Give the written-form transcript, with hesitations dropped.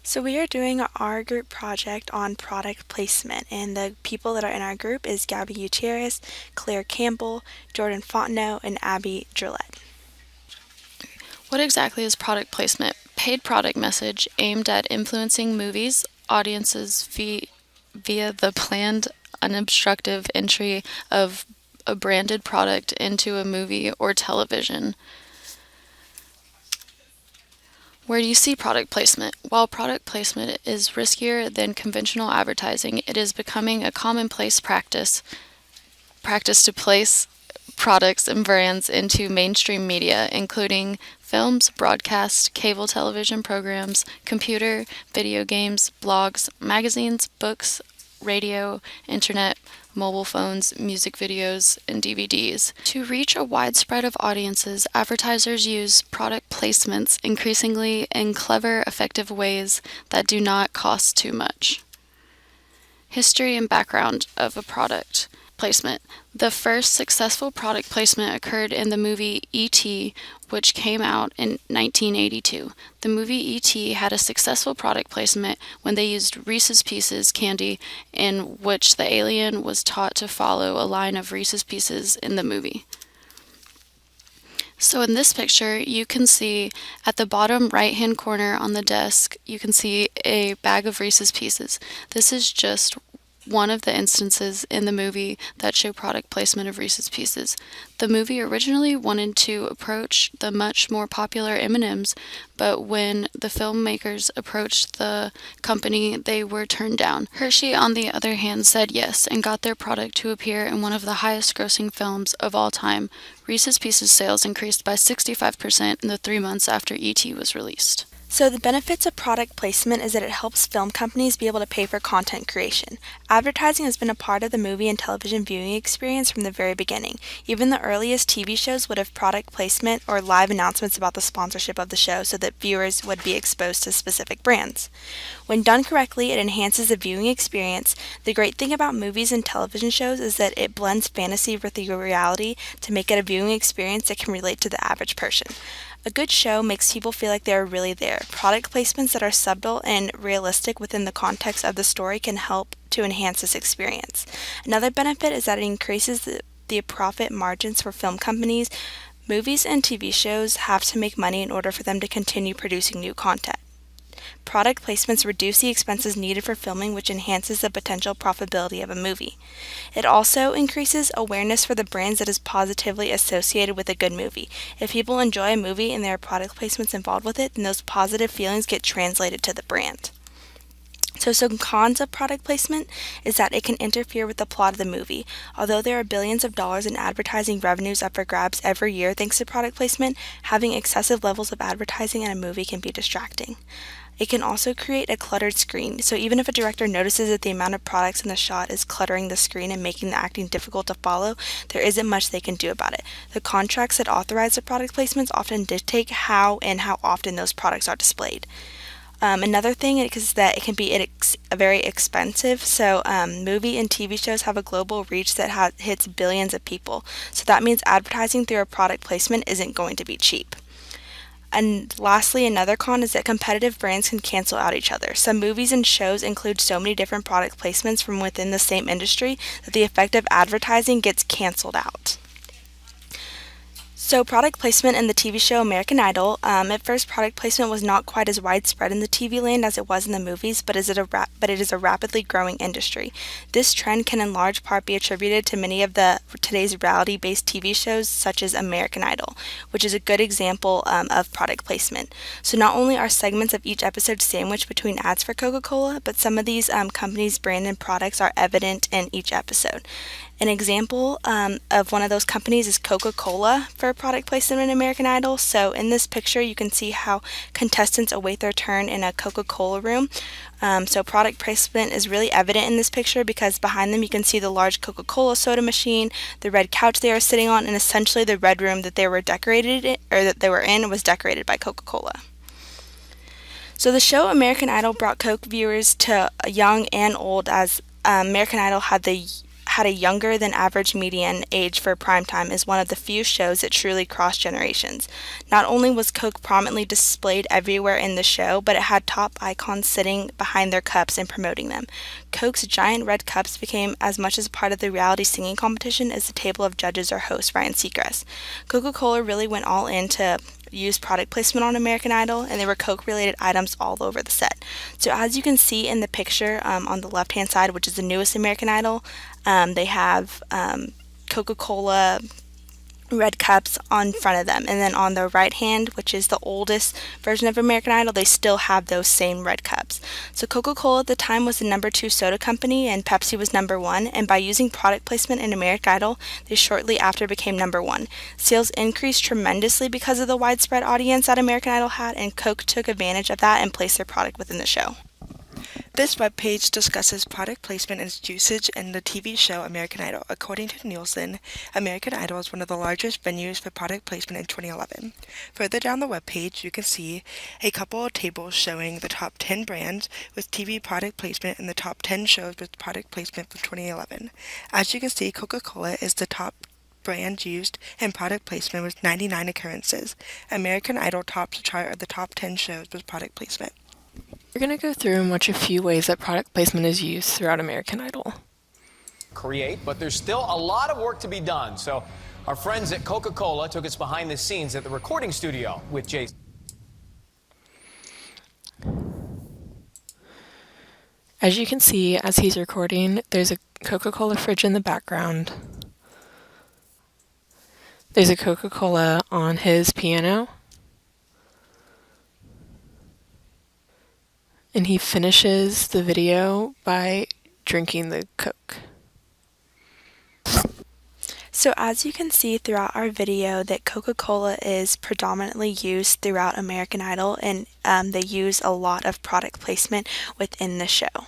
So we are doing our group project on product placement, and the people that are in our group is Gabby Gutierrez, Claire Campbell, Jordan Fontenot, and Abby Gillette. What exactly is product placement? Paid product message aimed at influencing movies audiences via the planned unobstructive entry of a branded product into a movie or television. Where do you see product placement? While product placement is riskier than conventional advertising, it is becoming a commonplace practice to place products and brands into mainstream media, including films, broadcast, cable television programs, computer, video games, blogs, magazines, books, radio, internet, mobile phones, music videos, and DVDs. To reach a wide spread of audiences, advertisers use product placements increasingly in clever, effective ways that do not cost too much. History and background of a product placement. The first successful product placement occurred in the movie E.T., which came out in 1982. The movie E.T. had a successful product placement when they used Reese's Pieces candy, in which the alien was taught to follow a line of Reese's Pieces in the movie. So in this picture, you can see at the bottom right-hand corner on the desk, you can see a bag of Reese's Pieces. This is just one of the instances in the movie that show product placement of Reese's Pieces. The movie originally wanted to approach the much more popular M&Ms, but when the filmmakers approached the company, they were turned down. Hershey, on the other hand, said yes and got their product to appear in one of the highest-grossing films of all time. Reese's Pieces sales increased by 65% in the 3 months after E.T. was released. So the benefits of product placement is that it helps film companies be able to pay for content creation. Advertising has been a part of the movie and television viewing experience from the very beginning. Even the earliest TV shows would have product placement or live announcements about the sponsorship of the show so that viewers would be exposed to specific brands. When done correctly, it enhances the viewing experience. The great thing about movies and television shows is that it blends fantasy with the reality to make it a viewing experience that can relate to the average person. A good show makes people feel like they're really there. Product placements that are subtle and realistic within the context of the story can help to enhance this experience. Another benefit is that it increases the profit margins for film companies. Movies and TV shows have to make money in order for them to continue producing new content. Product placements reduce the expenses needed for filming, which enhances the potential profitability of a movie. It also increases awareness for the brands that is positively associated with a good movie. If people enjoy a movie and there are product placements involved with it, then those positive feelings get translated to the brand. So some cons of product placement is that it can interfere with the plot of the movie. Although there are billions of dollars in advertising revenues up for grabs every year thanks to product placement, having excessive levels of advertising in a movie can be distracting. It can also create a cluttered screen, so even if a director notices that the amount of products in the shot is cluttering the screen and making the acting difficult to follow, there isn't much they can do about it. The contracts that authorize the product placements often dictate how and how often those products are displayed. Another thing is that it can be very expensive. So movie and TV shows have a global reach that hits billions of people. So that means advertising through a product placement isn't going to be cheap. And lastly, another con is that competitive brands can cancel out each other. Some movies and shows include so many different product placements from within the same industry that the effective advertising gets canceled out. So product placement in the TV show American Idol. At first, product placement was not quite as widespread in the TV land as it was in the movies, but it is a rapidly growing industry. This trend can in large part be attributed to many of today's reality-based TV shows, such as American Idol, which is a good example of product placement. So not only are segments of each episode sandwiched between ads for Coca-Cola, but some of these companies' branded products are evident in each episode. An example of one of those companies is Coca-Cola for product placement in American Idol. So in this picture, you can see how contestants await their turn in a Coca-Cola room. So product placement is really evident in this picture because behind them you can see the large Coca-Cola soda machine, the red couch they are sitting on, and essentially the red room that they were in was decorated by Coca-Cola. So the show American Idol brought Coke viewers to young and old, as American Idol had a younger than average median age for primetime is one of the few shows that truly crossed generations. Not only was Coke prominently displayed everywhere in the show, but it had top icons sitting behind their cups and promoting them. Coke's giant red cups became as much as a part of the reality singing competition as the table of judges or host Ryan Seacrest. Coca-Cola really went all in to use product placement on American Idol, and there were Coke-related items all over the set. So as you can see in the picture on the left-hand side, which is the newest American Idol, they have Coca-Cola red cups on front of them, and then on the right hand, which is the oldest version of American Idol, they still have those same red cups. So Coca-Cola at the time was the #2 soda company and Pepsi was #1, and by using product placement in American Idol, they shortly after became #1. Sales increased tremendously because of the widespread audience that American Idol had, and Coke took advantage of that and placed their product within the show. This webpage discusses product placement and its usage in the TV show American Idol. According to Nielsen, American Idol is one of the largest venues for product placement in 2011. Further down the webpage, you can see a couple of tables showing the top 10 brands with TV product placement and the top 10 shows with product placement from 2011. As you can see, Coca-Cola is the top brand used in product placement with 99 occurrences. American Idol tops the chart of the top 10 shows with product placement. We're going to go through and watch a few ways that product placement is used throughout American Idol. But there's still a lot of work to be done. So our friends at Coca-Cola took us behind the scenes at the recording studio with Jason. As you can see, as he's recording, there's a Coca-Cola fridge in the background. There's a Coca-Cola on his piano. And he finishes the video by drinking the Coke. So as you can see throughout our video that Coca-Cola is predominantly used throughout American Idol, and they use a lot of product placement within the show.